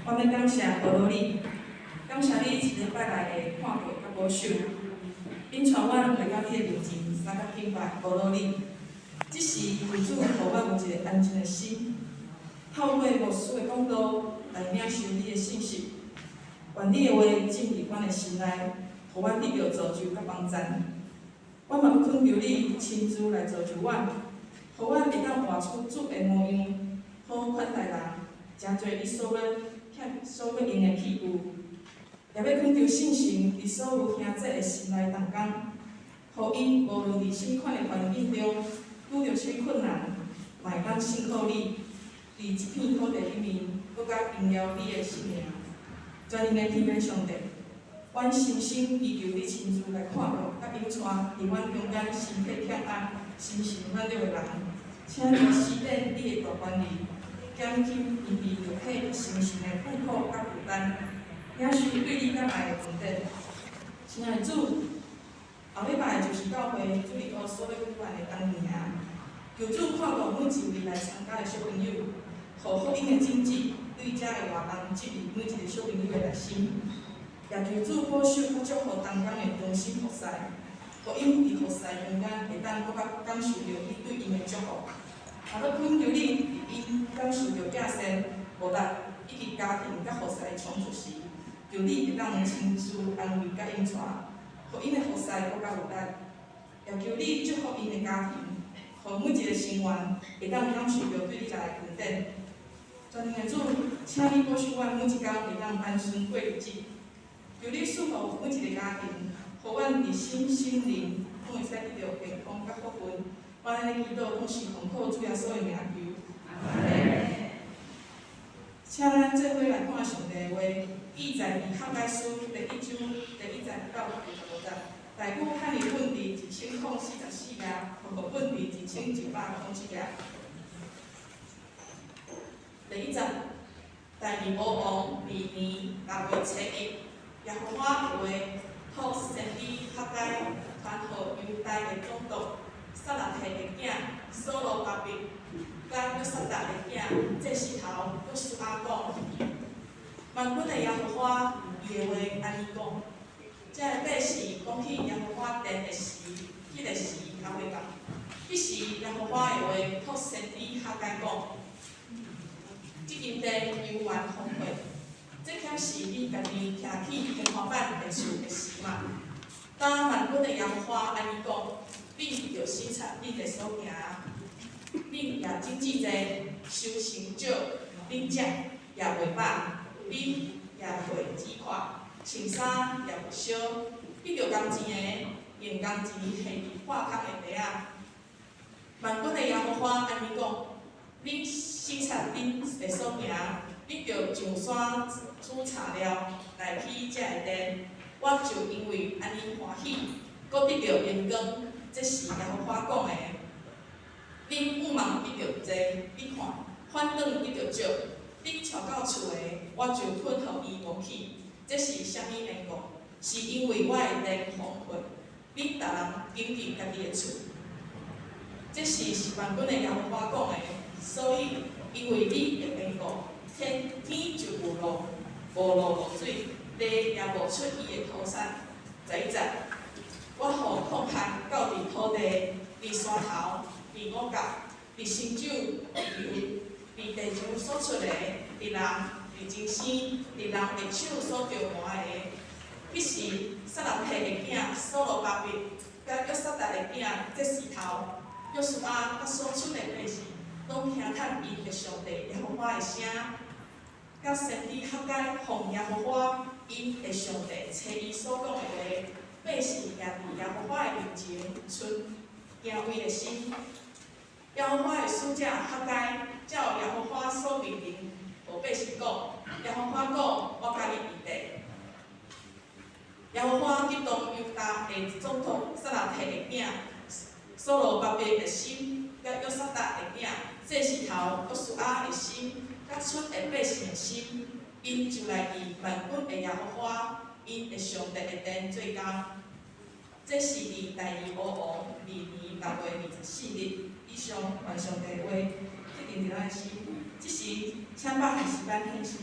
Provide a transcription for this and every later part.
我们感谢保罗你，感谢你一直拜来会看过较无想，因带阮来到你的面前，三甲敬拜无劳你。即时求主，互阮有一个安静的心，透过牧师的讲道来领受你的信息。愿你的话进入阮的心内，互阮得到造就甲帮助。我嘛要恳求你亲自来造就阮，互阮会当活出主的模样，好款待人，诚侪你所要用的器具。也要恳求信心伫所有兄弟的心内同工，互因无论伫甚款的环境中遇到甚困难，嘛会当信靠你，伫一片土地里面，搁甲荣耀你的圣名。全能的天父上帝，阮深深祈求你亲自来看顾甲引带伫阮中间身体欠安、心神软弱的人，请你施展你的大权力，减轻因为肉体心神的痛苦甲负担。也是对你甲爱的问题，亲爱的主，后礼拜就是教会主日学所要举办的当年啊，求主看顾每一位来参加的小朋友，互福音的种子对遮的活动进入每一个小朋友的内心，也求主保守甲祝福当中的忠心服侍，互因伫服侍中间会当搁较感受到你对因的祝福，也要恳求你伫因感受到寄生、无力以及家庭甲服侍的冲突时。求你会当亲自安慰甲引带，互因的服侍搁较有力，也求你祝福因的家庭，互每一个成员会当感受到对你家的恩典。全能的主，请你保守阮每一天会当安顺过日子，求你赐福每一个家庭，互阮伫身心灵拢会使得到健康甲福分。阮安尼祈祷，拢是奉靠主耶稣的名求。请咱做伙来看上帝的话，记载伫《哈该书》第1章第1节到第15节。大句汉语本伫1044页，和合本伫1107页。第1节，第2王2年6月7日，耶和华话托先知哈该传予犹大的总督撒拉提的囝所罗巴伯。甲约瑟达的囝，这时头约书亚讲：万军的耶和华伊的话安尼讲，这表示讲起耶和华殿的时，迄个时才会到。迄时耶和华的话托先知哈该讲：即间殿犹原荒废，这显示你家己徛起天花板的厝的时嘛。当万军的耶和华安尼讲，你着审察你的所行。恁也经济济，收成少，恁食也袂饱，恁也袂饥渴，穿衫也袂少，得着工钱的，用工钱下伫破空的地仔。万军的耶和华安尼讲：恁审察恁的所行，恁着上山煮茶了来起遮个殿。我就因为安尼欢喜，搁得着阳光，这是耶和华讲的。恁有梦得着济，你看，反转得着少。你带到厝的，我就吞互伊无去。这是啥物缘故？是因为我的灵荒废，恁逐人经营家己的厝。这是万军的耶和华讲的。所以，因为你的缘故，天就无路，无路无水，地也无出伊的土产。11节，我互空旱到伫土地，伫山头。伫五角，伫新酒，伫云，伫地上所出的，伫人，伫精生，伫人的手所着盘的。彼时，撒拉提的囝所罗巴伯，甲约瑟达的囝这时头，约书亚甲所出的百姓，拢听叹因的上帝耶和华的声，甲先知哈该奉耶和华因的上帝找伊所讲的话，百姓也伫耶和华的面前存敬畏的心。耶和华的使者哈该照耶和华所命令，互百姓讲：耶和华讲，我甲你议定。耶和华激动犹大的总督撒拉提的囝所罗巴伯的心，甲约瑟达的囝这时头约书亚的心，甲出的百姓的心，因就来伫万军的耶和华因的上帝的殿做工。这是伫第2王2年6月24日。以上完上帝话，决定伫咱的心。即时，请百姓时间听诗。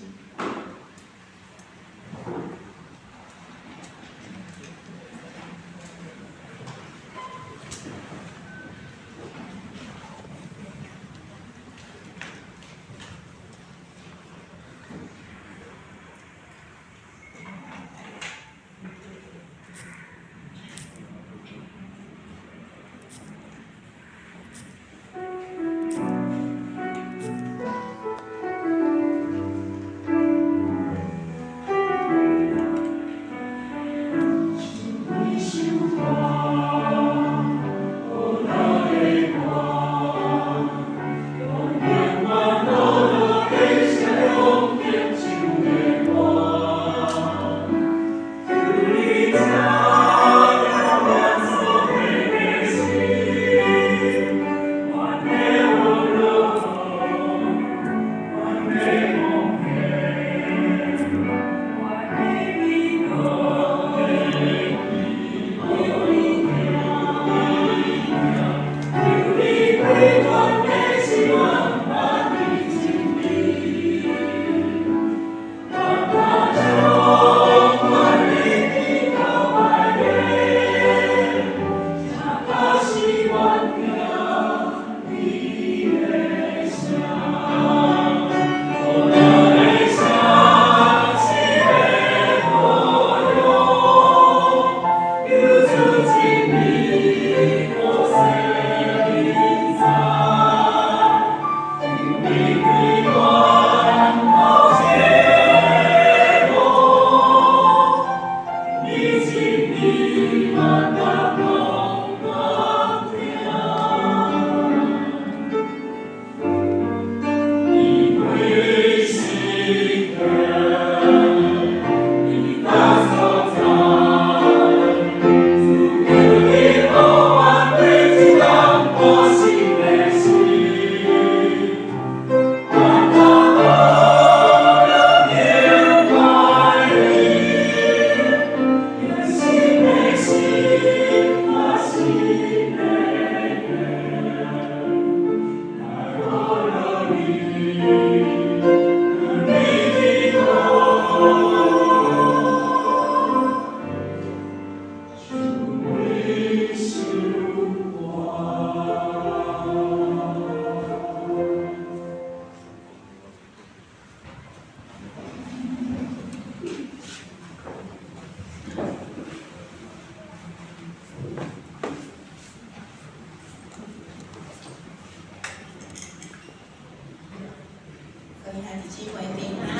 姊妹平安。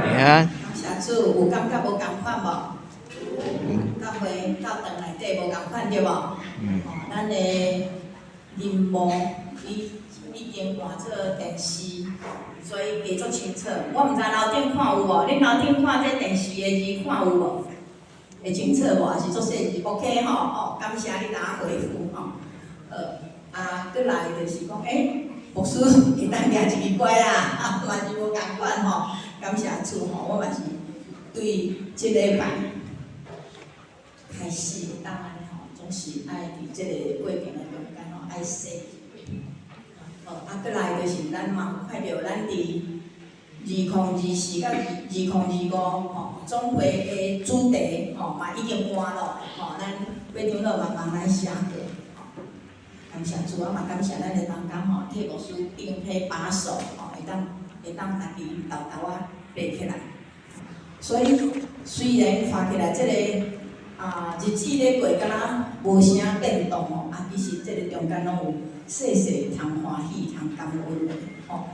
平安。感谢主，有感觉无共款无？到回到堂内底无共款对无？咱的任务已经换做电视，所以加足清楚。我毋知楼顶看有无？恁楼顶看这电视的字看有无？会清楚无？还是足细字 ？OK 吼，哦，感谢你大家回复吼。过来就是讲，牧师会当举一支拐啦，嘛是无共款吼。感谢主吼，我嘛是对即礼拜开始当安尼吼，总是爱伫即个过程的中间吼爱说。过来就是咱嘛有看到咱伫2024到2025吼总会的主题吼嘛已经换咯吼，咱会长老嘛帮咱写过。感谢主，我嘛感谢咱的同工吼，替牧师顶批把手吼，会当家己豆豆啊背起来。所以虽然看起来即个日子咧过，敢若无啥变动吼，其实即个中间拢有细细通欢喜、通感恩的吼。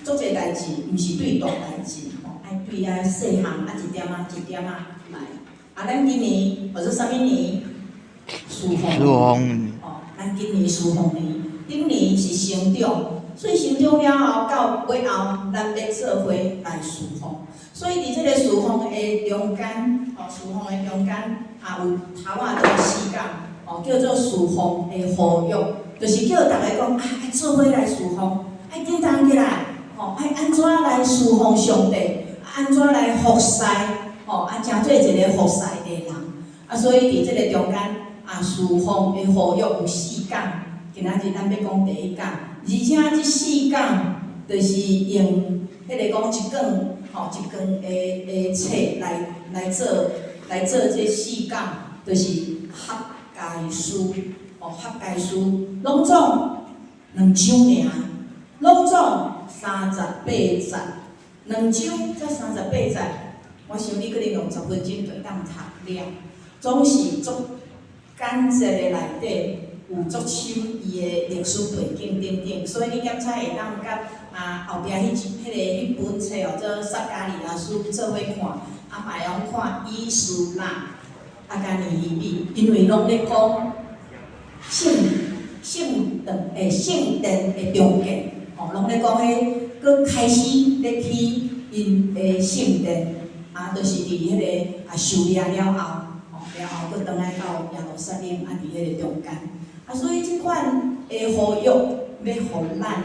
足侪代志，毋是对大代志吼，爱对细项一点一点来。咱今年或者啥物年？属凤。咱今年属凤年，顶年是成长，所以成长了后到尾后，咱要做伙来属凤。所以伫即个属凤的中间，属凤的中间有头仔这个四角，叫做属凤的护约，就是叫大家讲爱做伙来属凤，爱振动起来，爱安怎来属凤上帝，安怎来服侍，诚做一个服侍的人。所以伫即个中间。属凤的护约有4讲，今仔日咱要讲第1讲，而且即4讲就是用迄个讲一卷的册来做这4讲，就是合解书，合解书拢总2章尔，拢总38节，2章才38节，我想你可能用10分钟就当读了，总是足。简洁的内底有足深伊的历史背景等等，所以你检查会当甲后壁迄本册做撒加利亚书做伙看，嘛会用看以斯拉、甲尼希米，因为拢咧讲圣殿的重建，拢咧讲迄搁开始咧起因的圣殿，就是伫迄个修理了后。然后，搁倒来到耶路撒冷，伫迄个中间。所以即款的护约，要互咱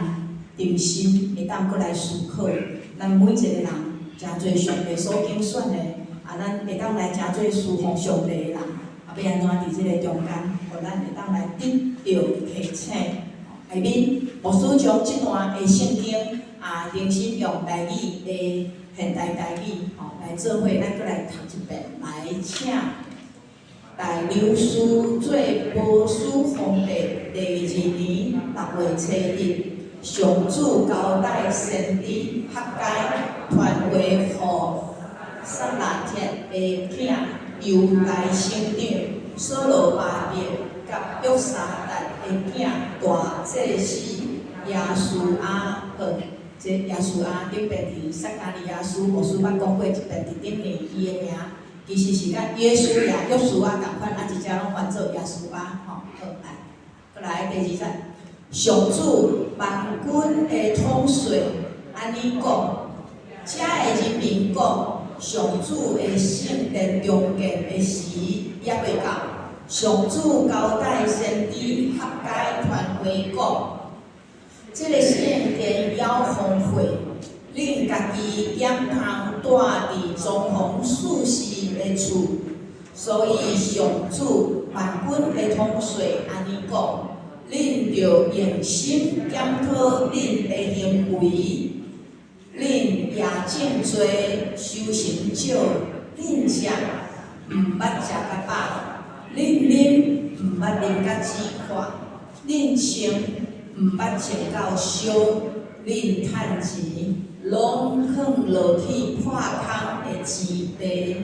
定心，会当搁来思考。咱每一个人，诚侪上帝所拣选的，咱会当来诚侪侍奉上帝的人，要安怎伫即个中间，互咱会当来得到提醒。下面牧师将即段的圣经定心用台语的现代台语，来做伙，咱搁来读一遍，来请。大流士做波斯皇帝第2年6月初1，上主交代先知哈该传话予撒拉铁的囝犹大省长所罗巴伯，甲约沙达的囝大祭司耶稣亚这耶稣亚顶边伫撒加利亚书，牧师捌讲过一遍，伫顶面伊的名。其实是甲耶稣也约书亚共款，一只拢翻做耶稣啊，吼，好来，过来第二节，上主万军的统帅安尼讲，遮的人民讲，上主的圣殿重建的时也未到。上主交代先知合解传话讲，这个圣殿要荒废，恁家己点通住伫装潢舒适的厝。所以上主万军的统帅安尼讲，恁着用心检讨恁的行为，恁业种多，修行少，恁食毋捌食甲饱。恁啉毋捌啉甲止渴，恁穿毋捌穿到烧，恁趁钱拢囥落去破空的钱袋。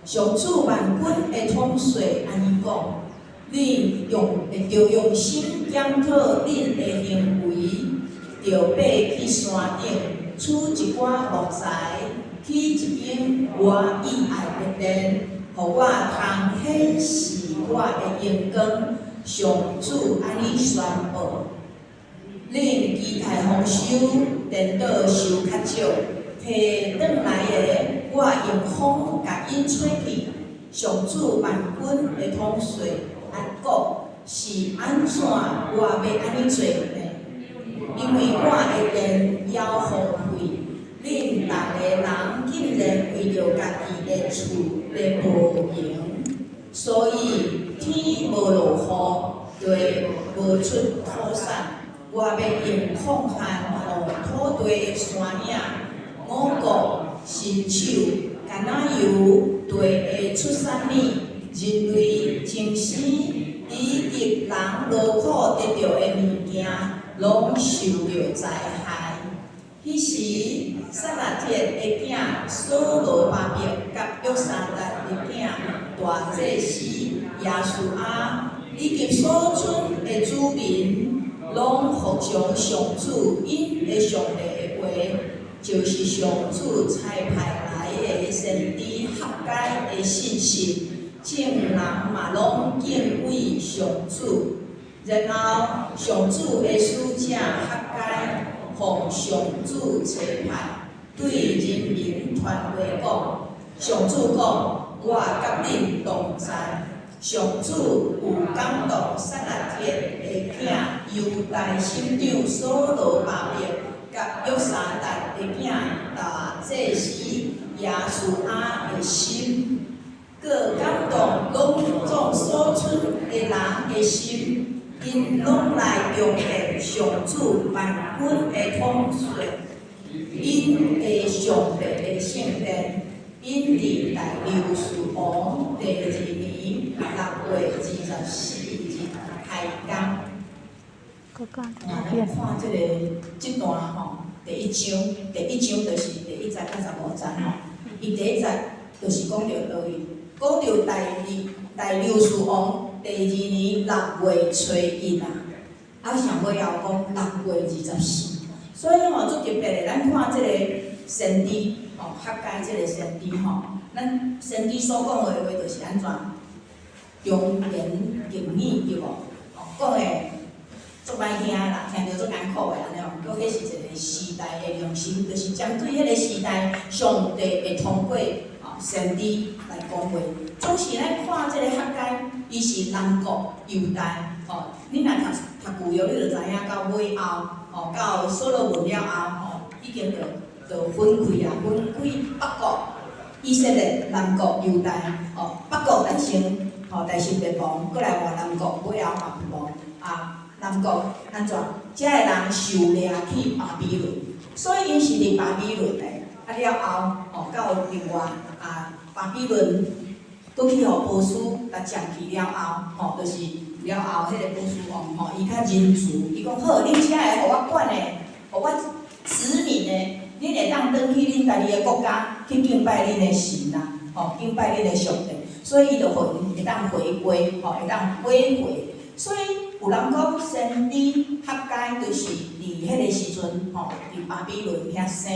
上主万军的统帅安尼讲，恁着用心检讨恁的行为，着爬去山顶，取一寡木材，起一间我意爱的殿。互我通显示我的荣光，上主安尼宣布：恁期待丰收，颠倒收较少，摕转来的我用风甲因吹去。上主万军的统帅安讲是安怎？我要安尼做呢？因为我的殿要荒废。恁逐个人竟然为着家己的厝咧无闲，所以天无落雨，地无出土产。我要用抗旱互土地的山岭、五谷、新手、橄榄油，地会出产物，人类情死，以及人劳苦得到的物件，拢受到灾害。迄时，撒拉铁的囝所罗巴伯甲约沙达的囝大祭司耶稣亚，以及所剩的子民，拢服从上主因的上帝的话，就是上主差派来的先知合解的信息，众人嘛拢敬畏上主。然后，上主的使者合解。奉上主差派，对人民传话讲：上主讲，我甲恁同在。上主有感动撒拉铁的囝犹大省长所罗巴伯，甲约沙达的囝大祭司耶稣亚的心，佮感动拢总所剩的人的心。因拢来恭献上主万军的统帅，因的上帝的圣殿，因伫大流士王第2年6月24日开工。咱看这段吼，第一章就是第1节到15节吼。伊第1节就是讲到倒位，讲到大流士王。第2年6月初1啊，上尾后讲6月24，所以吼，足特别的，咱看这个先知吼，合解这个先知吼，咱先知所讲的话就是安怎，忠言敬语对无？讲的足歹听啦，听着足艰苦的安尼哦。搁迄是一个时代的良心，就是针对迄个时代上帝会通过先知来讲话。总是咱看这个合解。伊是南国犹大，你若读旧约，你就知影到尾后，到所罗门了后，已经就分开啦，分开北国以色列、南国犹大，北国大成，大成灭亡，过来换南国，尾后嘛灭亡，南国安怎？遮个人受掠去巴比伦，所以因是伫巴比伦诶，了后，到另外巴比伦。过去互波斯甲占去了后，就是了后，迄个波斯王伊较仁慈，伊讲好，恁遮个互我管的，互我子民的，恁会当转去恁家己的国家去敬拜恁的神啦，敬拜恁的上帝，所以伊就互因会当回归，会当归回。所以有人讲先知合解，就是伫迄个时阵，伫巴比伦遐生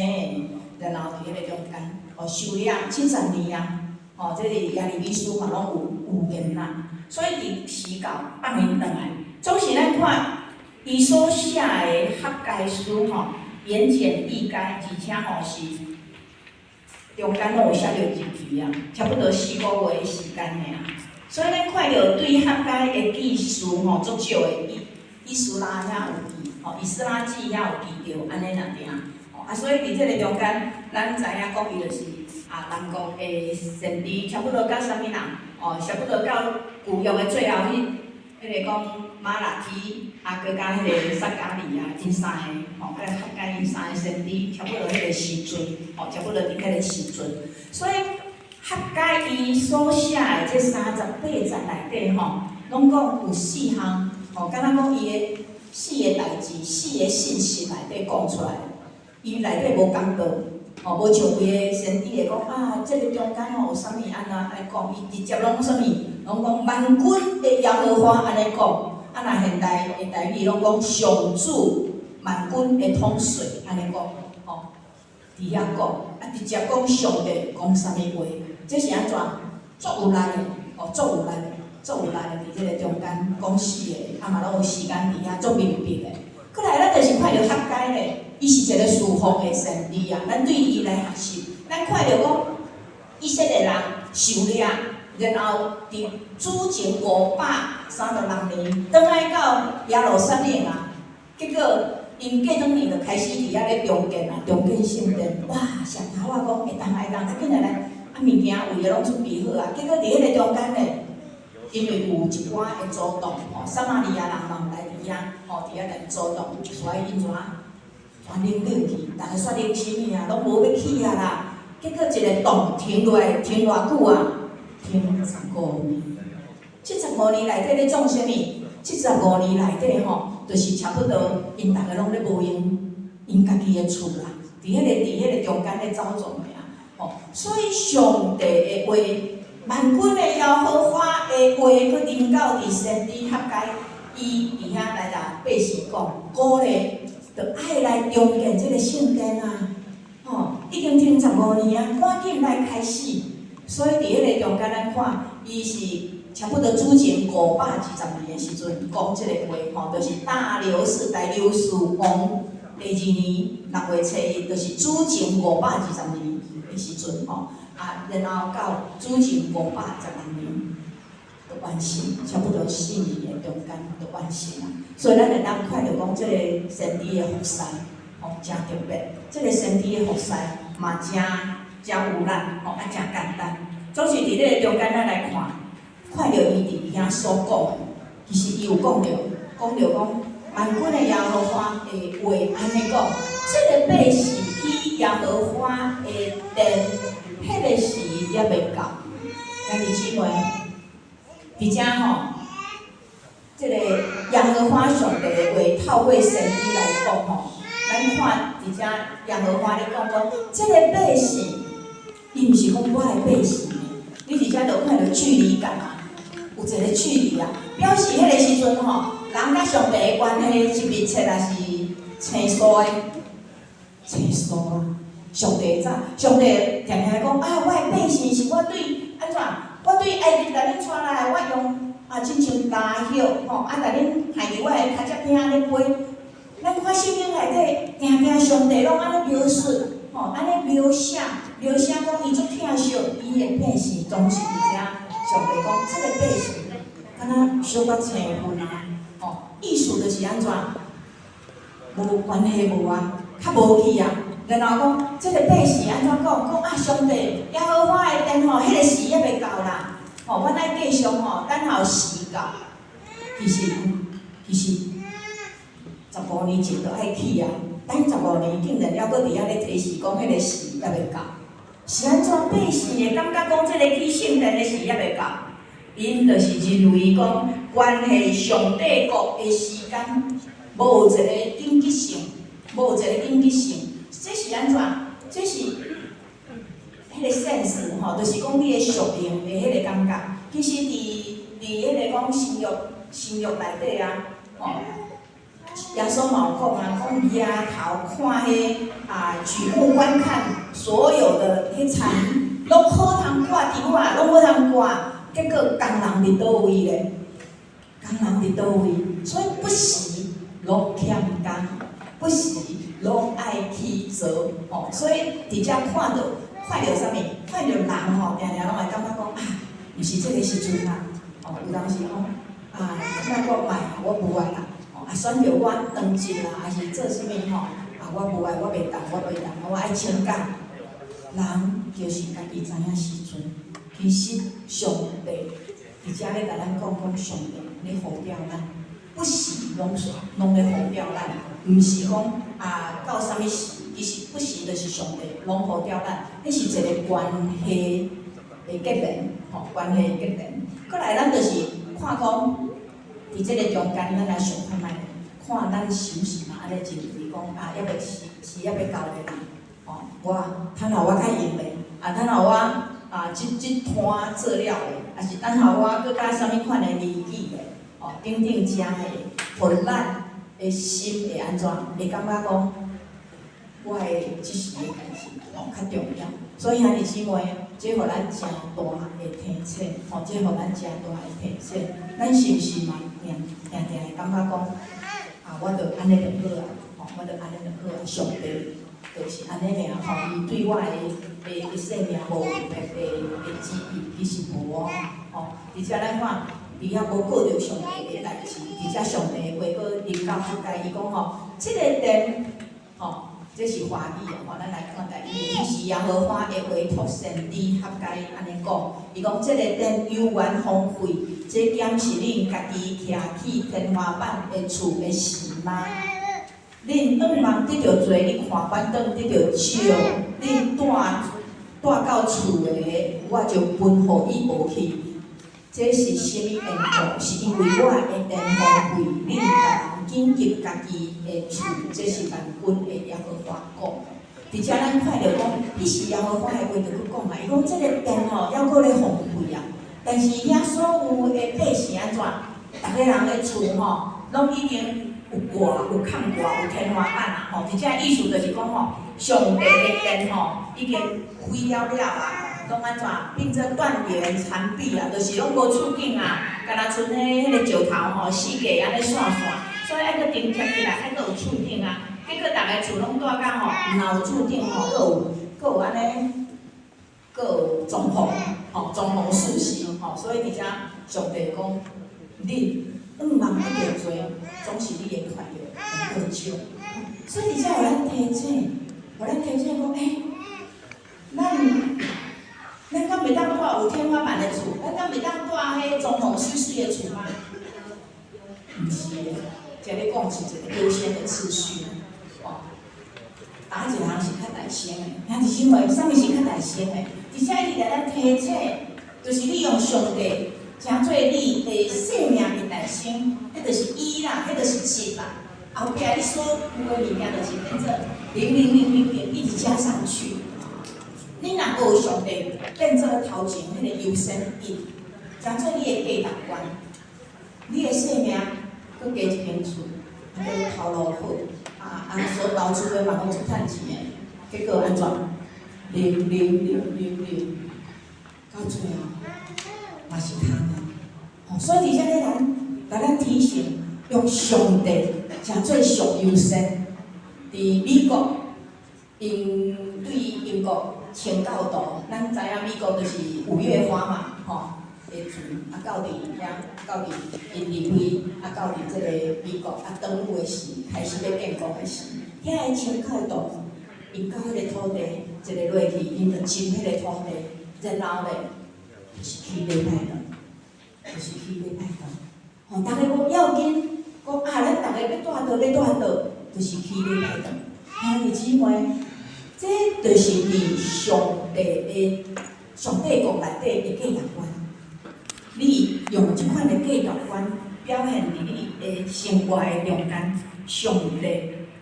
的，然后伫迄个中间，受掠70年啊。哦，这是耶利米书嘛，拢有言啦。所以伫时到放因转来，总是咱看伊所写的哈该书吼，言简意赅，而且吼是中间拢有写着日期啊，差不多4个月的时间尔。所以咱看到对哈该的记述吼，足少的以斯拉遐有记，吼以斯拉记遐有记着安尼两点。啊，所以伫即个中间，咱知影讲伊就是南国的先知，差不多到啥物人？哦，差不多到旧约的最后迄个讲马拉基，佮甲迄个撒加利亚因三个，甲哈该因三个先知，差不多迄个时阵，差不多伫迄个时阵。所以哈该伊所写的这38节内底拢讲有4项，敢若讲伊的4个代志、4个信息内底讲出来。伊内底无讲到，无像规个先知会讲即个中间有啥物安讲，伊直接拢啥物，拢讲万军的耶和华安尼讲，若现代的台语拢讲上主万军的统帅安尼讲，伫遐讲，直接讲上帝讲啥物话，这是安怎？足有力的，足有力的，伫即个中间讲4个，嘛拢有时间伫遐足明白的。过来，咱就是看到哈该咧。伊是一个侍奉的先知啊，咱对伊来学习。咱看到讲，以色列人受掠，然后伫主前536年，转来到耶路撒冷啊，结果因过两年就开始伫遐咧重建圣殿。哇！上头我讲会当，较紧来，物件为个拢准备好啊。结果伫迄个中间咧，因为有一寡会阻挡，撒玛利亚人嘛来伫遐，伫遐来阻挡，所以因怎？全冷冷去，大家煞冷啥物啊？拢无要去啊啦！结果一个洞停落来，停偌久啊？停15年。这15年内底咧创啥物？这15年内底就是差不多因大家拢咧无因家己的厝啦，伫迄个中间咧走动的啊。所以上帝的话，万军的耶和华的话，佮临到伫先知哈该，伊伫遐来甲百姓讲，鼓励。就爱来重建这个圣殿啊！已经停15年啊，赶紧来开始。所以伫迄个中间，咱看，伊是差不多主前520年的时阵讲这个话，就是大流士第六世王第2年6月初1，就是主前520年的时阵然后到主前520年就完成，差不多4年的中间就完成啊。所以咱会当看到讲，即个先知的服侍，真特别。即个先知的服侍嘛，真有力，真简单。总是伫咧中间，咱来看到伊伫遐所讲的，其实伊有讲到讲，万军的耶和华的话安尼讲，即个百姓去耶和华的殿，迄个时也未到。兄弟姊妹，伫遮这个耶和华上帝的话，透过先知来讲咱看伫遮耶和华咧讲，这个百姓，伊毋是讲我的百姓，你伫遮就看到距离感啊，有一个距离啊，表示迄个时阵人甲上帝的关系是密切啊，是生疏的，生疏啊。上帝怎？上帝常常讲我的百姓是我对安怎？我对埃及甲恁带来，我用。亲像拉叶甲恁害伫我的脚趾边咧飞。咱看圣经内底，定上帝拢安尼描述，安尼描写讲伊足疼惜伊的百姓，总是伫遮。上帝讲，这个百姓，敢若小可生分啊，意思就是安怎？无关系无啊，较无去啊。然后讲，这个百姓安怎讲？上帝耶和华的殿迄个时也未到啦。阮爱继续等候时到。其实15年前就爱去啊，等15年竟然还佫伫遐咧提示讲，迄个时还未到。是安怎百姓会感觉讲，即个去圣殿的时还未到？因就是认为讲，关系上帝国的时间无一个紧急性，这是安怎？这是迄个现实就是讲你的属灵的迄个感觉。其实伫迄个讲新约内底啊，耶稣嘛有讲啊，讲抬头看迄举目观看所有的迄拢好通挂场啊，拢好通挂，结果工人伫倒位咧？工人伫倒位？所以不时拢欠工，不时拢爱去做，吼、所以伫遮看到啥物？看到人吼，定定拢会感觉讲啊，毋是即个时阵啦，吼、有当时讲啊，那我卖啊，我无爱啦，吼、啊选着我当真啦，还是做啥物吼？啊，我无爱，我袂当，我爱请假。人就是家己知影时阵，其实上帝伫遮咧甲咱讲上帝咧护庇咱，不时拢咧护庇咱，毋是讲啊到啥物时，其实不时就是上帝拢护庇咱，迄是一个关系的结连，吼，关系的结连。过来咱就是看讲，伫即个中间，咱来想看卖，看咱是毋是嘛安尼认为讲啊，要是要到的啦。哦，我等下我较用的，啊，等下我啊，即摊做了的，啊是等下我搁甲啥物款的理记的，哦，等等遮的，互咱的心会安怎？会感觉讲，我的即时的代志，哦，较重要。所以兄弟姊妹，这互咱诚大的提醒，哦，这互咱诚大的提醒。咱是毋是嘛？定会感觉讲，啊，我着安尼就好啊，哦，我着安尼就好啊，上帝。就是安尼尔吼，伊对我的生命无特别的旨意，其实无哦。吼，而且咱看，伊也无顾着上帝的代志，而且上帝的话佫临到覆盖，伊讲吼，即个殿，吼，这是华语哦，咱来看待伊，伊是耶和华的委托先知合该安尼讲，伊讲即个殿有缘荒废，这减是恁家己徛起天花板的厝的事吗？恁往忙得着做，恁看板凳得着笑，恁带到厝的，我就分互伊无去。这是啥物缘故？是因为我的殿荒废，恁家人紧急家己的厝，这是万军的耶和华讲。而且咱看到讲，迄时耶和华的话就去讲啊，伊讲这个殿吼，还阁咧荒废啊。但是遐所有的百姓安怎？逐个人的厝吼，拢已经。有挂、有空挂、有天花板啊！吼，而且意思就是讲吼，上帝的殿吼已经毁了啊，拢安怎变做断垣残壁啊？就是拢无厝景啊，敢若剩迄个石头吼，四界安尼线线，所以爱搁顶贴起来，爱搁有厝顶啊。结果逐个厝拢住到吼，若有厝顶吼，搁有安尼，搁有装潢，吼，装潢舒适，吼，所以而且上帝讲你。往忙得着做，总是你的快乐会过少。所以才互咱提醒，讲，咱敢袂当住有天花板的厝，咱敢袂当住迄装潢舒适的厝吗？毋是的，这咧讲是一个优先的次序。哦，哪一个人是较大先的？兄弟姊妹，啥物是较大先的？而且伊来咱提醒，就是利用上帝。诚做你的生命的诞生，迄就是伊啦，迄就是七啦。后壁你所有的物件就是变做00000一直加上去。你若无上帝变做头前迄个优先1，诚做你的价值观，你的生命佫加一间厝，佫头路好，所投资的嘛拢是趁钱的，结果安怎？流，到最后。嘛是通的，所以伫遮咧咱提醒，用上帝诚做上优先。伫美国，因对英国清教徒，咱知影美国就是5月花嘛，吼，的船到伫遐，到伫因离开，到伫即个美国登陆的时，开始要建国的时，遐的清教徒，因到迄个土地，一个落去，因就侵迄个土地，然后咧。就是去礼拜堂，就是去礼拜堂。吼，大家讲要紧，讲啊，咱大家要住倒，就是去礼拜堂。兄弟姊妹，这就是伫上帝国内底的价值观。你用即款的价值观表现伫你的生活的中间，上帝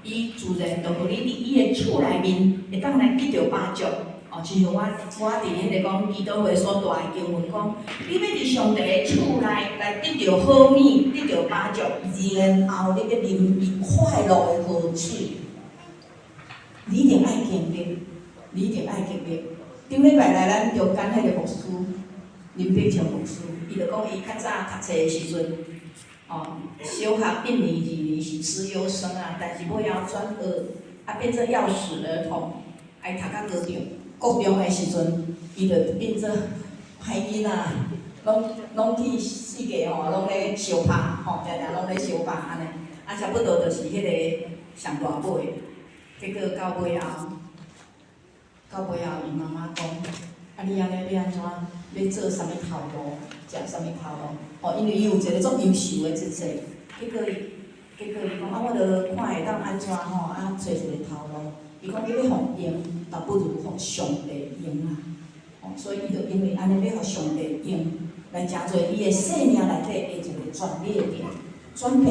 伊自然就互你伫伊的厝内面会当来得到帮助。哦，就像我伫迄个讲基督会所住的经文讲，你要伫上帝的厝内来得到好物，得到帮助，然后你要啉伊快乐的河水，你一定爱经历，顶礼拜来咱中间迄个牧师林炳强牧师，伊就讲伊较早读册的时阵，小学1年、2年是资优生啊，但是尾后转学，变做钥匙儿童，读到高中的时阵，伊就变做歹囡仔，拢去世界拢咧相拍，常常拢咧相拍安尼，差不多就是迄个上大尾，结果到尾后，伊妈妈讲，你安尼要安怎？要做啥物头路？食啥物头路？因为伊有一个足优秀的姐姐，结果伊讲我着看会当安怎找一个头路。伊讲你要互用，倒不如互上帝用啊。所以伊着因为安尼要互上帝用，来诚侪伊的生命内底的一个转捩点，转变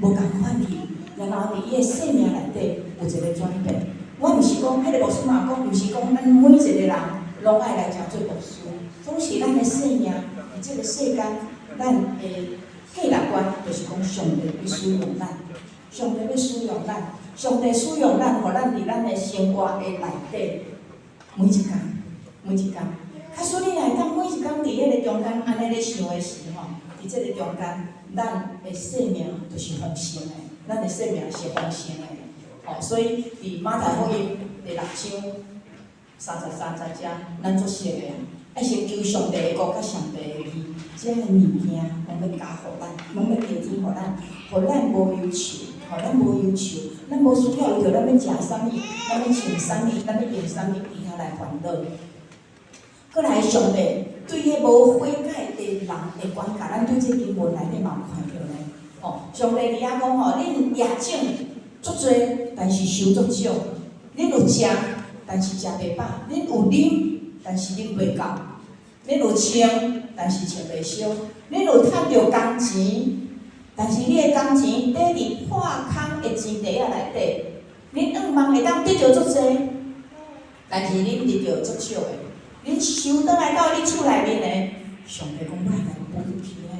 无共款去，然后伫伊的生命内底有一个转变。我毋是讲，迄个牧师嘛讲，毋是讲咱每一个人拢爱来诚做牧师，总是咱的生命，伫即个世间，咱的价值观就是讲上帝要使用咱，上帝要使用咱，上帝使用咱，互咱伫咱的生活的内底，每一天，假使你来当每一天伫迄个中间安尼咧想的时候，伫即个中间，咱的生命就是丰盛的，咱的生命是丰盛的。所以伫马太福音第6章33节，咱作写的爱先求上帝的国甲上帝的义，这个物件拢要加互咱，拢要加添互咱，互咱无忧愁，咱无需要为着咱要食啥物，咱要穿啥物，咱要用啥物，伊遐来烦恼。搁来，上帝对迄无悔改的人的管教，咱对这经文内底嘛有看到咧。上帝伫遐讲恁业种足多，但是收足少；恁有食，但是食袂饱；恁有啉，但是啉袂够；恁有穿，但是穿袂烧；恁有趁着工钱，但是你的工钱缀伫破空的钱袋仔内底；恁愿望会当得着足多，但是恁得着足少的。恁收倒来到恁厝内面的，上帝讲莫来补入去咧。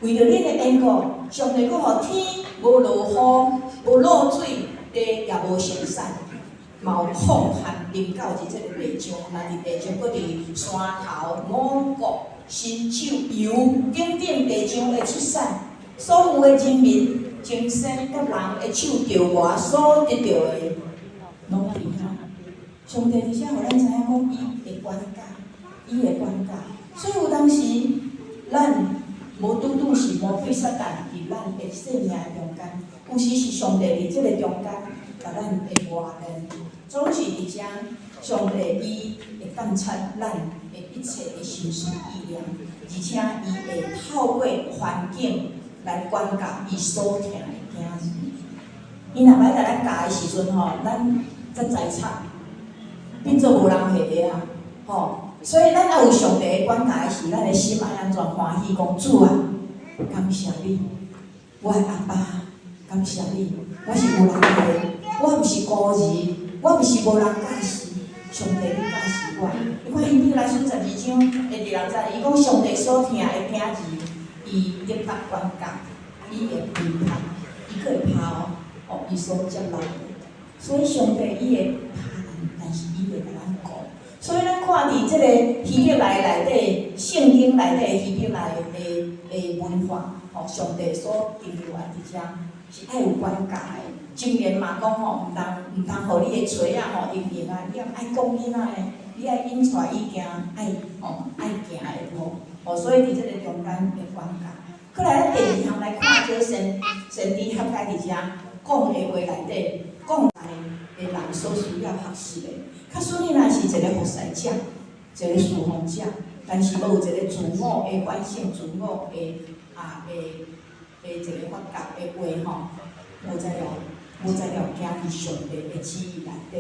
为着恁的缘故，上帝佫互天无落雨，无落水，地也无生产，嘛有旱旱临到伫即个地上，地上佫伫山头、五谷、新酒、油等等地上会出产，所有的人民、精神甲人的手着外所得到的，拢伫遐。上帝伫遮互咱知影讲，伊会管教，所以有当时咱无拄拄是魔鬼撒旦伫咱的生命中间，有时是上帝伫即个中间，甲咱会磨练，总是伫遮，上帝伊会监察咱的一切的心思意念，而且伊会透过环境来管教伊所疼的囝子。伊若歹甲咱教的时阵咱才知惨。变做无人下个啊，所以咱要有上帝的管教的时，咱的心爱安怎欢喜？讲主啊，感谢你，我的阿爸，感谢你，我是有人下，我毋是孤儿，我毋是无人教示，上帝你教示我。你看希伯来书12章的第6节，伊讲上帝所疼的囝子，伊得得管教，伊会批判，伊佫会抛，伊所接纳的。所以上帝伊会拍咱，但是伊会甲咱顾。所以咱看伫即个希伯来内底，圣经内底希伯来的文化，上帝所定落来伫遮是爱有管教的。箴言嘛讲毋通互你的锤啊用用啊，你爱讲囡仔的，你爱引出伊行爱行的路。所以伫即个中间的管教。过来咱第2项来看这先知合解伫遮讲的话内底。讲的人所需要学习的，假使你若是一个服侍者，一个侍奉者，但是无有一个自我的反省、自我的一个发觉的话无在了行伫上帝的旨意内底。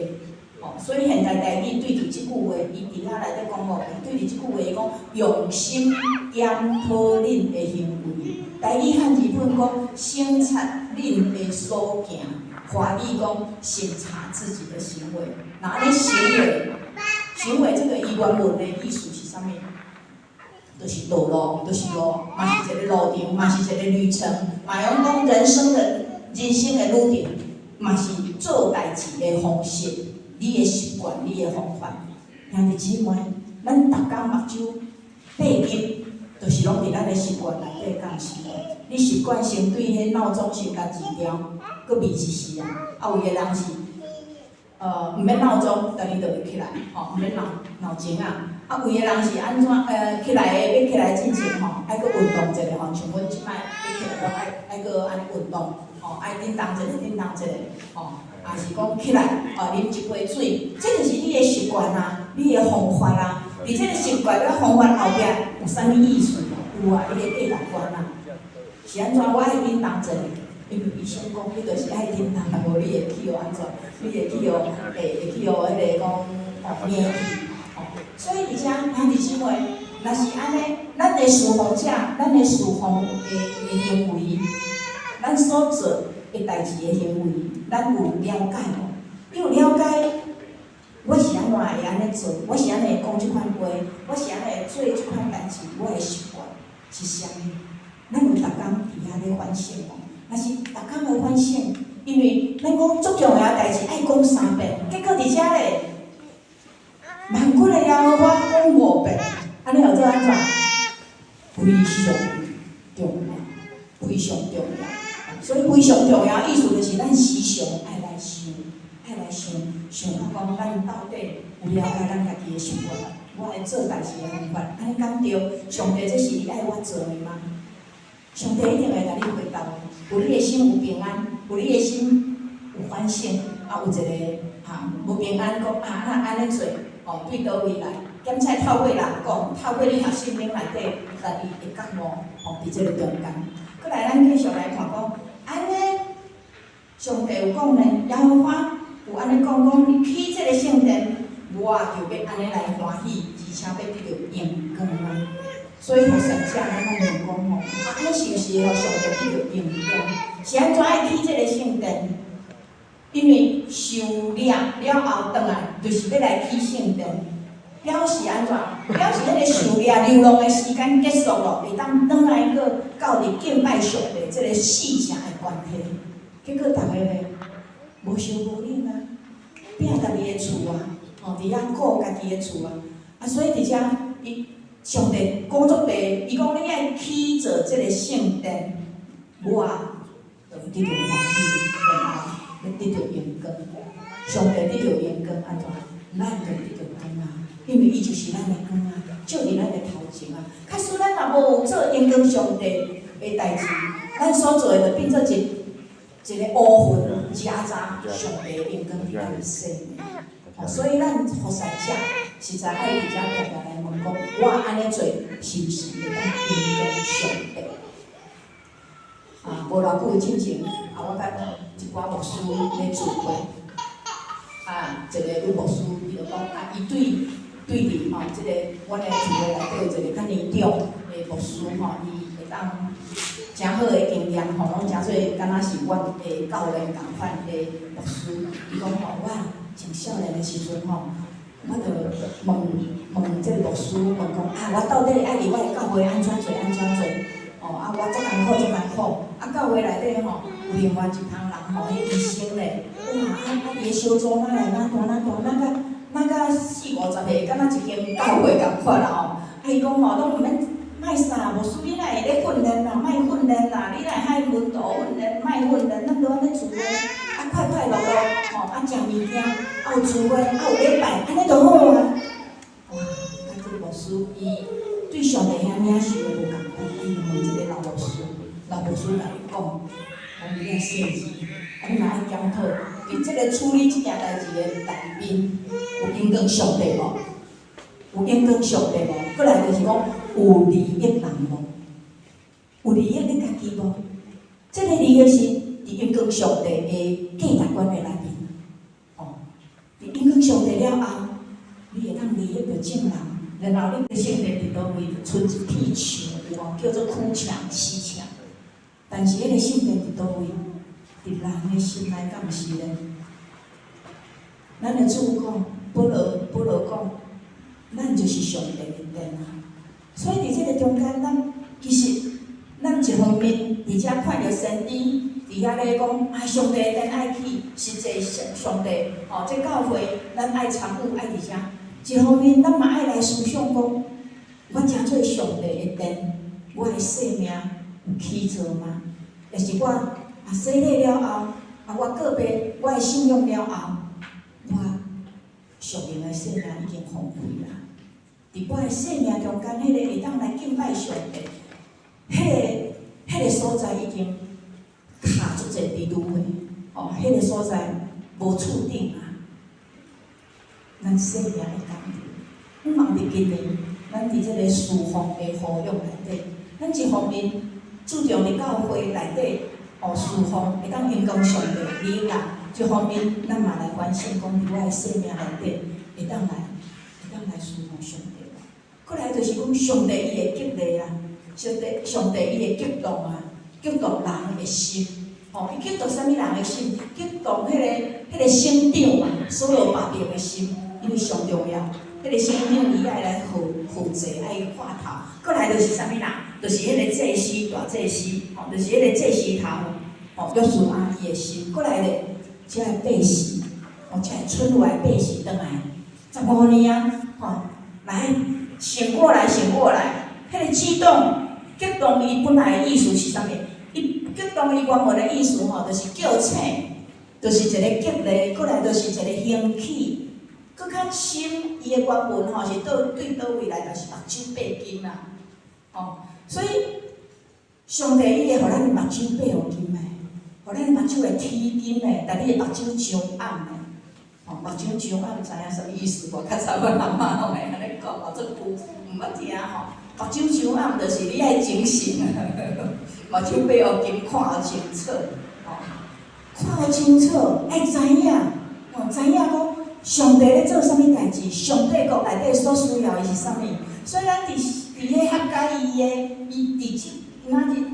所以现在台语对伫即句话，伊伫遐内底讲对伫即句话伊讲用心检讨恁的行为。台语汉字本讲省察恁的所行。华语讲审查自己的行为，那你行为这个伊原文的意思是啥物？就是道路，就是路，嘛是一个路程，嘛是一个旅程，嘛用讲人生的旅程，嘛是做代志的方式，你的习惯，你的方法。兄弟姊妹，咱逐工目睭爬紧，就是拢伫咱的习惯内底，敢是无？你习惯先对迄闹钟先甲治掉，佫眠一时啊。啊，有个人是，毋免闹钟，等伊就会起来，吼，毋免闹钟啊。啊，有个人是安怎？起来的要起来进前吼，爱佫运动一下吼，像阮即摆要起来拢爱佫安尼运动，吼，爱叮当一下，吼，也是讲起来，啉一杯水，这就是你的习惯啊，你的方法啊。伫这个习惯甲方法后壁有啥物意思？有啊，伊的价值观啊。是安怎？我爱叮当一下，因为医生讲，你就是爱叮当，无你会去互安怎？你会去互会去互迄个讲免疫。所以而且兄弟姊妹，若是安尼，咱的侍奉者，咱的侍奉的行为，咱所做的代志的行为，咱有了解无？你有了解？我是安怎会安尼做？我是安尼会讲即款话？我是安尼会做即款代志？我的习惯是啥物？咱有逐工伫遐咧反省无？若是逐工的反省，因为咱讲足重要的代志爱讲3遍，结果伫遮咧。万军的耶和华讲5遍，安尼号做安怎？非常重要，非常重要。所以非常重要，意思就是咱时常爱来想讲咱到底有了解咱家己的习惯，我来做代志的方法，安尼敢对？上帝，这是你爱我做的吗？上帝一定会甲你回答的。有你的心有平安，有你的心有反省，啊有一个无平安讲安尼做。哦，对倒位来，检采透过人讲，透过你读圣经内底，家己会觉悟，哦，伫即个中间。过来，咱继续来看讲，安尼，上帝有讲呢，耶和华有安尼讲，你起即个圣殿，我就要安尼来欢喜，而且要得到荣光啊。所以，互神者咱讲问讲吼，安尼是毋是互上帝得到荣光？是安怎爱起即个圣殿？因为受了后转来，就是要来起圣殿。了是安怎？了是迄个受了流浪的时间结束了，会当转来个到伫敬拜上帝即个四城的关系。结果逐个咧无收无领啊，拼家己的厝啊，吼伫遐顾家己的厝啊。啊，所以伫遮伊上帝讲足白，伊讲你爱起造即个圣殿，我就会得到欢喜，然后。要得到荣光，上帝得到荣光安怎？咱就得到光啊，因为伊就是咱的光啊，就伫咱的头前啊。假使咱若无做荣光上帝的代志，咱所做的就变做一个污秽夹杂上帝的荣光伫咱的生命。所以咱服侍者实在爱伫遮常常来问讲，我安尼做是毋是会当荣光上帝？无偌久之前，我甲一寡牧师咧聚会，一个女牧师伊就讲，伊对伫即个阮的聚会内底有一个较年长的牧师伊会当诚好的经验拢诚做敢若是阮的教练共款的牧师。伊讲我从少年的时阵我就问即个牧师问讲我到底爱伫我的教会安怎做？我足艰苦，教会内底有另外一项人迄医生咧，伊的小组哪来哪甲4、50个，敢若一间教会共款啦伊讲拢毋免卖啥，无需要哪会咧训练啦，卖训练啦，你来海文道训练，卖训练，咱都安尼做咧，快乐乐，食物件，有聚会，有礼拜，安尼就好啊。甲这个牧师伊对上帝遐领受无共款，伊就问一个老牧师来讲伊个细字，你嘛爱检讨，伫即个处理即件代志的内面，有影响上帝无？有影响上帝无？过来就是讲有利益人无？有利益你家己无？即个利益是伫影响上帝的价值观的内面，伫影响上帝了后，你会当利益着众人，然后你的圣殿伫倒位，剩一片墙，有无？叫做苦墙、死墙。但是迄个圣殿伫倒位？伫人的心内，敢毋是咧？咱的主讲，保罗讲，咱就是上帝的殿啊。所以伫即个中间，咱其实咱一方面伫遮看着先知伫遐咧讲，上帝的殿爱起，实际上帝，这教会咱爱参与，爱伫遮。一方面，咱嘛爱来思想讲，我真做上帝的殿，我的生命有起错吗？也是我洗礼了后，我告别我的信仰了后，我属灵的生命已经荒废啦。伫我的生命中间，迄个会当来敬拜上帝，迄个所在已经卡足侪伫拄的，迄个所在无厝顶啊。咱生命会当伫，阮望伫今年，咱伫即个侍奉的呼吁内底，咱一方面注重伫教会内底，侍奉会当荣光上帝礼人；一方面，咱嘛来反省讲，伫我的生命内底会当来侍奉上帝。过来就是讲，上帝伊会激励啊，上帝伊会激动啊，激动人的心。伊激动啥物人的心？激动迄个省长啊，所有百姓的心。因为上重要，迄个省长伊爱来负责，爱画头。过来就是啥物人？就是迄个祭司大祭司，就是迄个祭司头，约书亚伊的心。过来咧，即个百姓，即个村落的百姓倒来15年啊，来醒过来，迄个激动伊本来的意思是啥物？伊激动伊原文的意思就是叫醒，就是一个激励，过来就是一个兴起。搁较深，伊的原文是对倒位来，就是目睭8金啦，所以上帝伊会互咱目睭8有金的，互咱目睭会天金的，但你的目睭上暗的，目睭上暗知影啥物意思无？较早阮阿嬷拢会安尼讲，这句毋捌听目睭上暗就是你爱警醒，目睭8有金看好清楚，看好清楚，爱知影，知影讲。上帝咧做啥物代志？上帝国内底所需要的是啥物？所以咱伫迄合解伊伫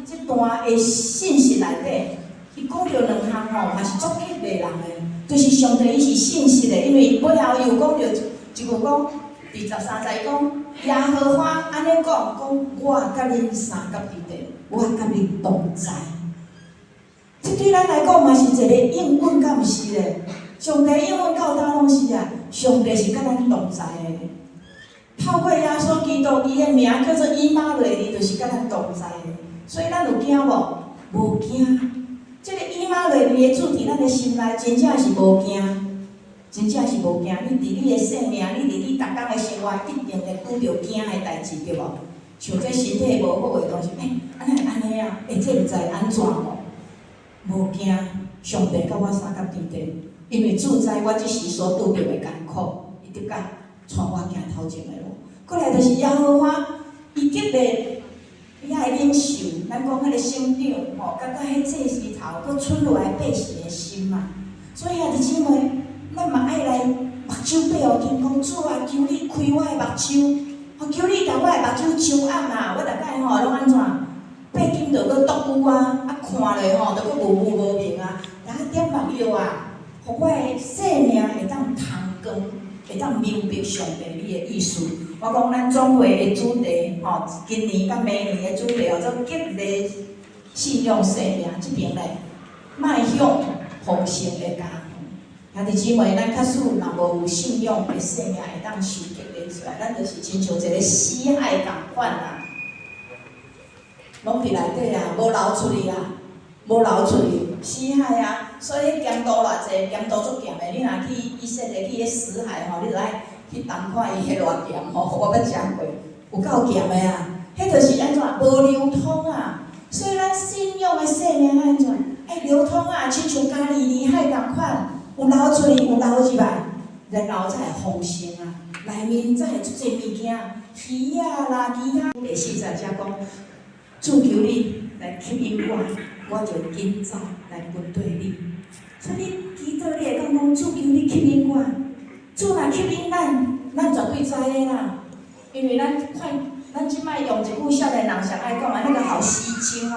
即段的信息内底，伊讲着2项也是足激励人的，就是上帝伊是信实的，因为尾后又讲着一句讲，第13节讲，耶和华安尼讲，我甲恁三甲伫地，我甲恁同在。这对咱来讲嘛是一个应允，敢毋是咧？上帝应允到倒拢是啊，上帝是甲咱同在的。透过耶稣基督，伊的名叫做以马内利，就是甲咱同在的。所以咱有惊无？无惊。这个以马内利的主伫咱的心内，真正是无惊，真正是无惊。你伫你的生命，你伫你逐工的生活，一定会遇到惊的代志，对无？像这身体无好的东西，安尼啊，这毋知安怎哦？无惊，上帝甲我三甲伫地。因为主知我即时所拄着的艰苦，伊得甲带我行头前的路。过来就是耶和华，伊激励伊爱领受，咱讲迄个省长甲迄祭司头，搁村落来百姓的心嘛。所以弟姊妹，咱嘛爱来目睭闭互金讲主啊，求你开我的目睭，求你甲我的目睭上暗啦。我逐摆拢安怎？八金着搁剁久啊，看咧着搁无明啊，点目药啊。互我的生命会当通光，会当明白上帝你的意思。我讲咱总会的主题，今年甲明年的主题叫做激励信仰生命这边咧，迈向丰盛的家。兄弟姊妹，咱假使若无有信仰的生命会当受激励出来，咱就是亲像一个死海共款啦，拢伫内底啊，无流出去啦。无流出去，死海啊！所以咸度偌济，咸度足咸的。你若去以色列去迄死海你就爱去谈看伊迄偌咸我捌食过，有够咸的啊！迄就是安怎无流通啊！所以咱信仰的生命安怎爱流通啊？亲像加利利海共款，有流出去，有流入来，然后才会丰盛啊！内面才会足济物件，鱼啊啦，其他。第40节讲，主求你来吸引我就紧走来跟对你。所以你祈祷你会讲主求你吸引我，主若吸引咱绝对知的啦。因为咱即摆用一句少年人上爱讲的那个好吸睛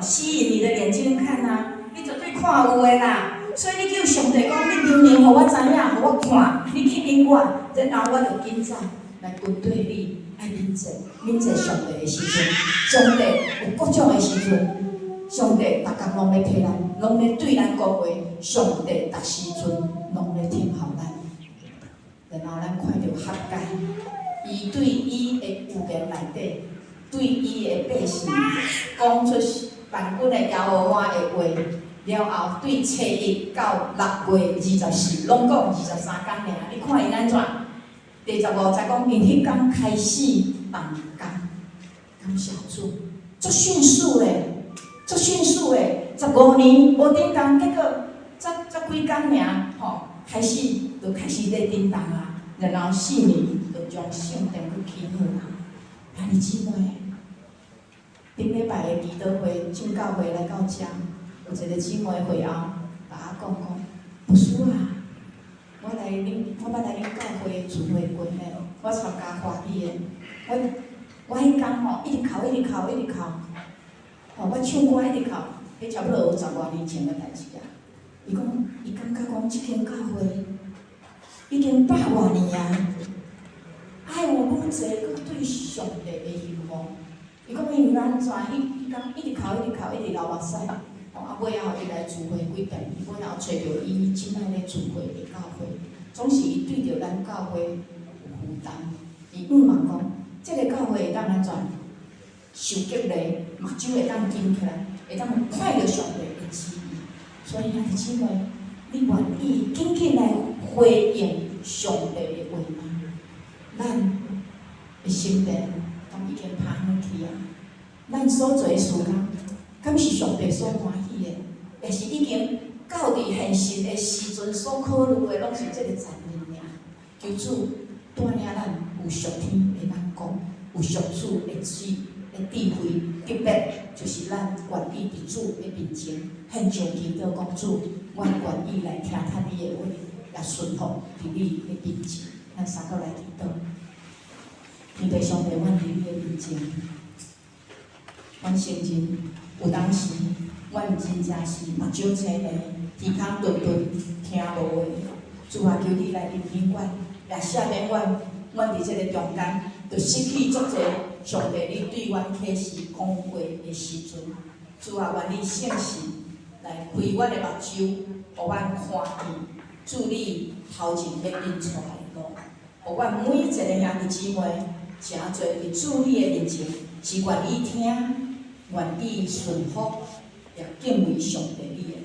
吸引你的眼睛看啊，你绝对看有的啦。所以你叫上帝讲，你明明互我知影，互我看，你吸引我，然后我就紧走来跟对你。爱敏捷上帝的时阵，上帝有各种的时阵。上帝逐工拢咧替咱，拢咧对咱讲话。上帝逐时阵拢咧听候咱。然后咱看到合界，伊对伊的语言内底，对伊的百姓讲出万军的耶和华的话，了后对初一到6月24，拢讲23天尔。你看因安怎？第15才讲，因迄天开始动工，感谢主，足迅速嘞，足迅速嘞，15年无顶工，结果才几天尔，吼，开始咧叮当啊，然后4年就将圣殿去起好啊。兄弟姊妹，顶礼拜的祈祷会、正教会来到遮，有一个姊妹会后，甲我讲，牧师啊，我捌来恁教会聚会过呢，我参加欢喜的，我迄天吼一直哭，吼，我唱歌一直哭，迄差不多有10多年前的代志啊。伊感觉讲即间教会已经100多年啊，爱有愈济搁对上帝的希望。伊讲因安怎？伊讲一直哭，一直流目屎。啊，尾后伊来聚会几遍，尾后找着伊真爱咧聚会的教会，总是伊对着咱教会有负担。伊嘛讲，即个教会会当安怎？受激励，目睭会当紧起来，会当看着上帝的旨意。所以兄弟姊妹，你愿意紧紧来回应上帝的话吗？咱的心殿敢已经拍远去啊？咱所做的事工，敢是上帝所欢喜的？也是已经到伫现实的时阵所考虑的，拢是这个残念尔。求主带领咱有属天的眼光，有属主的智慧，特别就是咱愿意伫主的面前献上祈祷讲主，我愿意来听你的话，也顺服伫你的面前。咱三个来祈祷，天父上帝，阮伫你的面前，阮承认有当时，阮真正是目睭青的，耳孔顿顿听无话。主啊，求你来聆听阮，也赦免阮伫这个中间，就失去足侪上帝你对阮启示讲话的时阵。主啊，愿你圣神来开阮的目睭，互阮看见主你头前要引出来的路，互阮每一个兄弟姊妹，诚侪伫主你的面前，是愿意听，愿意顺服，也敬畏上帝你的人。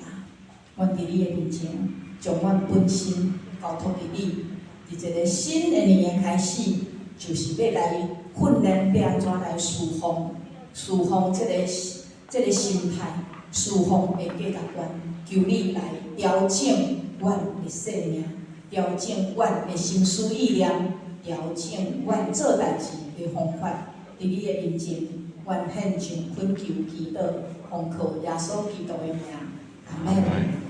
阮伫你的面前，将阮本身交托伫你，伫一个新的年的开始，就是要来训练要安怎来侍奉这个心态，侍奉的价值观，求你来调整阮的生命，调整阮的心思意念，调整阮做代志的方法。伫你的面前，阮献上恳求祈祷，奉靠耶稣基督的名，阿门。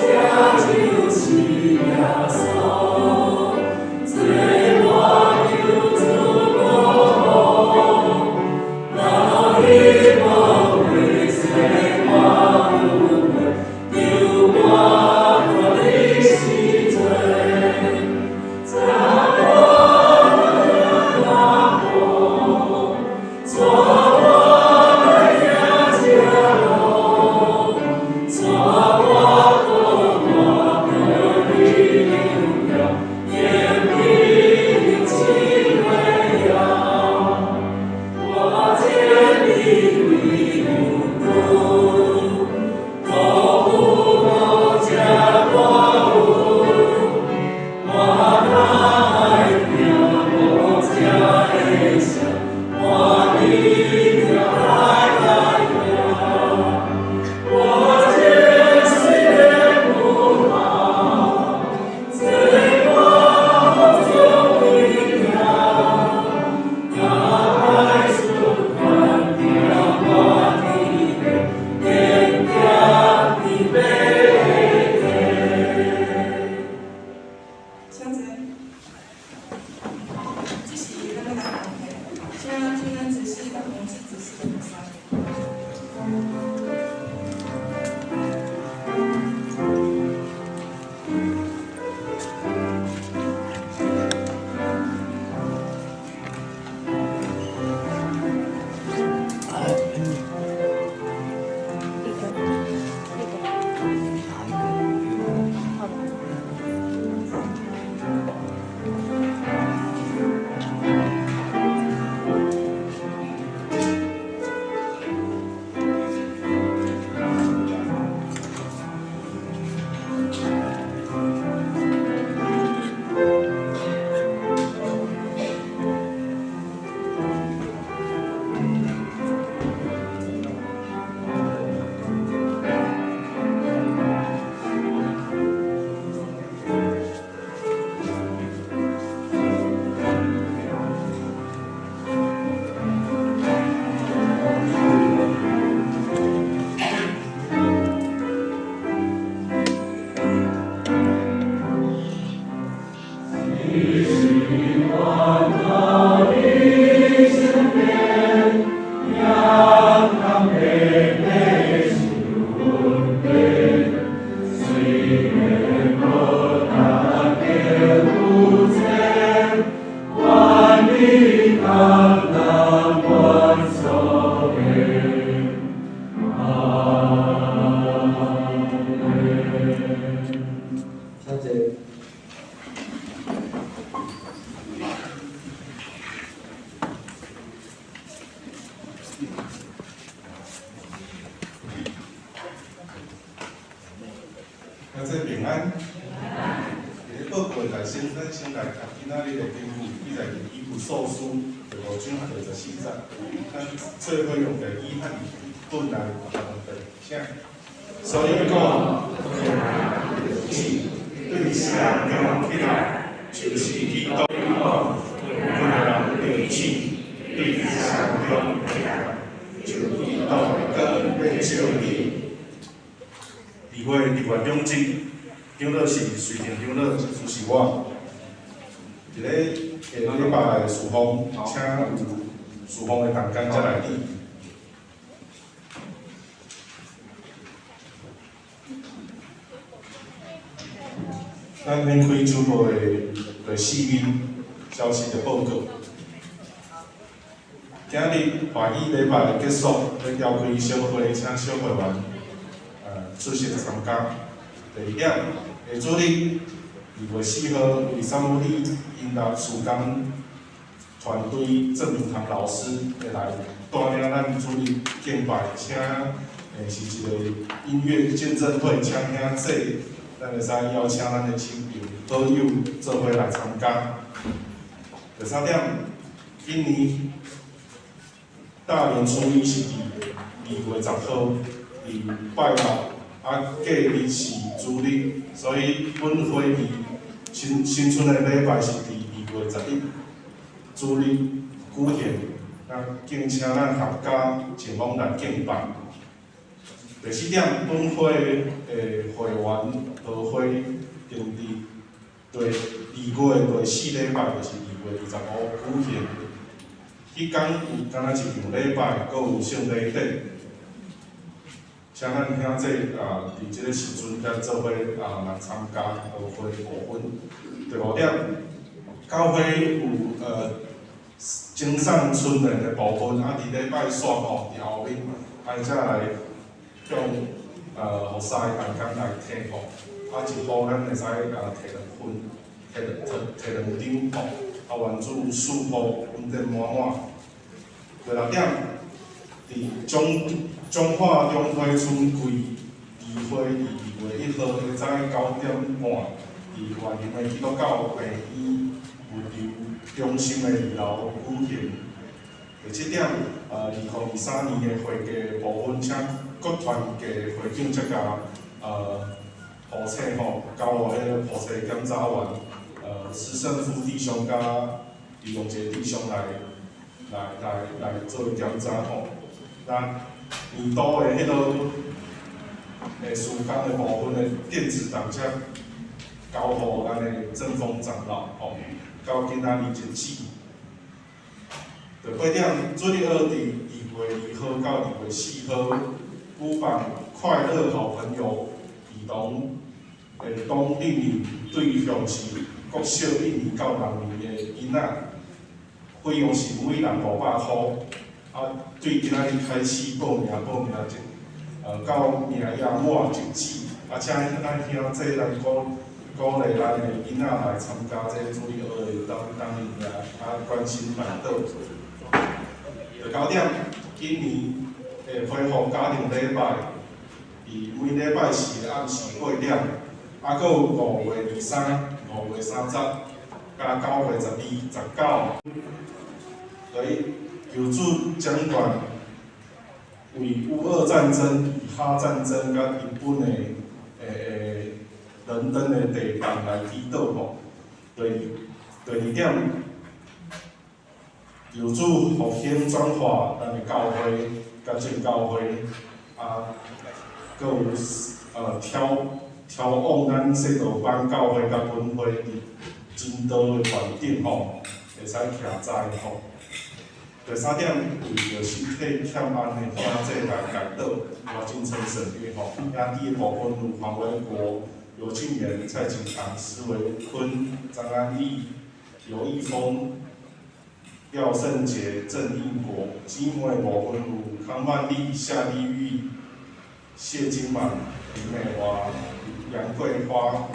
家就起呀，走，最。小姐。那这平安，伫报告内先来读今仔日的经文，伊在以弗所书第5章14节，咱做伙用的约翰本来请。所以讲，对象中起来，就是基督不能对起，对象中起来，就基督更要救你。2月2月2日，长老是随便长老，就是我。一个礼拜的事奉，请有事奉的同工才来理。咱免开主播的视频消息的报告。今日华语礼拜结束，要召开小会，请小会员出席参加。第二点，下主日2月4号，为萨姆利音乐事工团队郑明堂老师会来带领咱主日敬拜，请是一个音乐见证会，请兄弟。咱会使邀请咱的亲朋好友做伙来参加。第三点，今年大年初一是2月10号，拜六，隔日是主日，所以本会议新春的礼拜是2月11，主日举行。敬请咱合家前往来敬拜。第四点，本会的会员和会定伫第2月第4礼拜，就是2月25举行。迄天有敢若一场礼拜，阁有圣礼典，请咱兄弟伫即个时阵才做伙来参加和会部分。第5点，教会有精送春联的部分，伫礼拜煞伫后面，才来。向互师同工来提供，一包咱会使摕2份，摕2张原主4包，稳定满满。第6点，伫中华中花村规聚会2月1号下早9点半，伫万宁的基督教病院物流中心的2楼举行。第7点，2023年的会计部分，请各团体会长则甲涂册交互迄个涂册检查员，施胜夫弟兄甲李永杰弟兄来做检查吼。那年度的迄落施工的部分的电子档则交互咱的正风长老吼，到今仔日截止。第8点，主日2月2号到2月4号。举办快乐好朋友儿童冬令营，对象是国小1年到6年的囡仔，费用是每人500块。对今仔日开始报名到名额满截止。请咱兄弟来鼓励咱的囡仔来参加这主日2月冬令营，关心满岛。第9点，今年。恢复家庭礼拜，每礼拜四暗时8点，阁有5月23、5月30，加9月12、19。对，求主掌管为乌俄战争、以哈战争甲日本的伦敦的地震来祈祷吼。第2点，求主复兴转化咱的教会。甲正教会阁有挑往咱洗道班教会甲本会伫真道的团顶吼，会使徛在吼。第3点，为着身体欠安的兄弟来改道，我精诚省略吼。兄弟的部分有黄维国、刘庆元、蔡景堂、施维坤、张安义、刘义峰。廖胜杰、郑义国、基妹部分有康曼丽、夏丽玉、谢金满、林美华、杨桂花、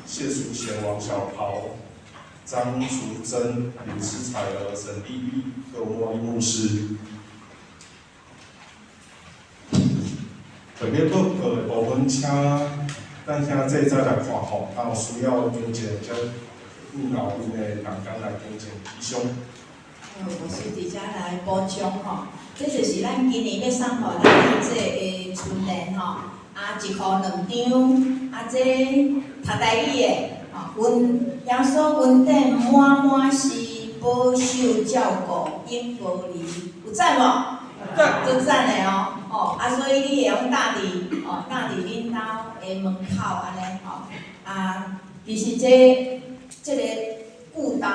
谢淑贤、王小豪、张淑珍、林诗彩儿、沈丽丽、各莫一牧师。特别报告的部分，请咱兄弟再来看吼，有需要捐钱，则后面的人工来捐钱以上。我是直接来补充吼，这就是咱今年要送互咱的这个春联吼，一箍2张，这读台语的吼，耶稣恩典满满是保守照顾永保你，有赞无？足赞的哦，所以你会用搭伫恁兜的门口安尼吼，其实这个故道。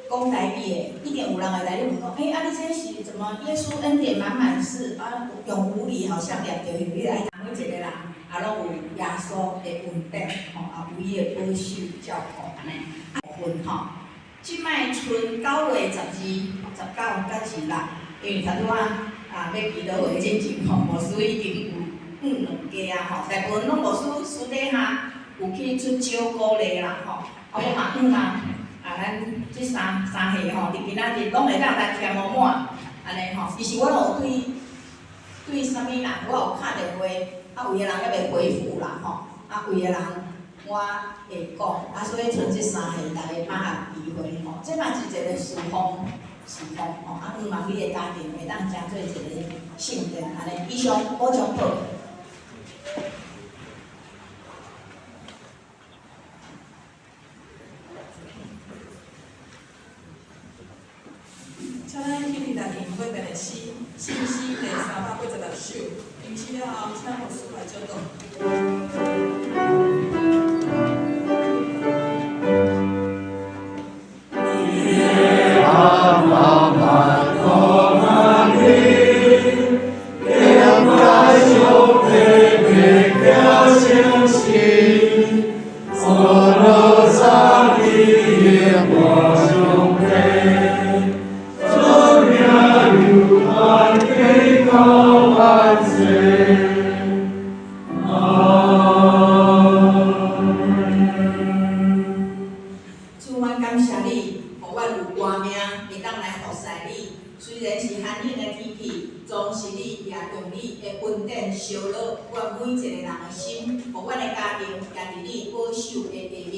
讲台语的，一定有人会来你问讲，你这是怎么耶稣恩典满满是用无理好像念着你来，每一个人拢有耶稣的恩典有伊的保守照顾安尼。分吼，即摆春9月12、19甲16，因为头拄要祈祷会进前牧师已经有2家大部分拢牧师私底下有去出招鼓励啦我嘛咱即三下吼，你今仔日拢会当来填满满，安尼其实我有对啥物人，我有打电话，有的人还袂回复啦有的人我会讲，所以剩即3下，大家把握机会这嘛是一个释放希望你的家庭会当成做一个圣殿安尼。以上补充好。请咱起立来念每遍的信息第386首，停止了后，请牧师来教导。主，阮感谢你，互阮有活命，会当来服侍你。虽然是寒冷的天气，总是你也用你的恩典烧热阮每一个人的心，互阮的家庭也伫你保守的下面。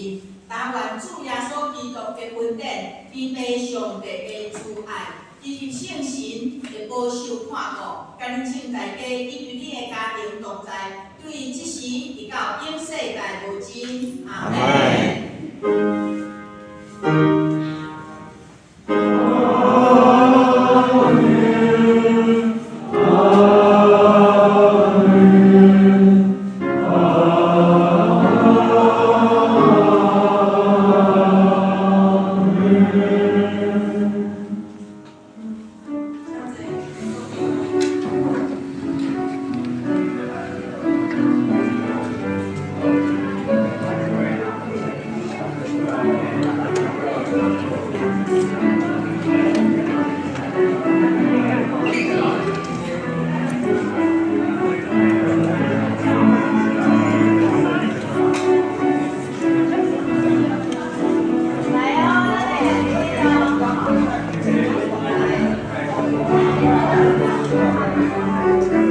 但愿主耶稣基督的恩典，比地上帝的慈爱，以及圣神的保守看顾，甲恁请大家以及你的家庭同在，对即时直到永世代无尽。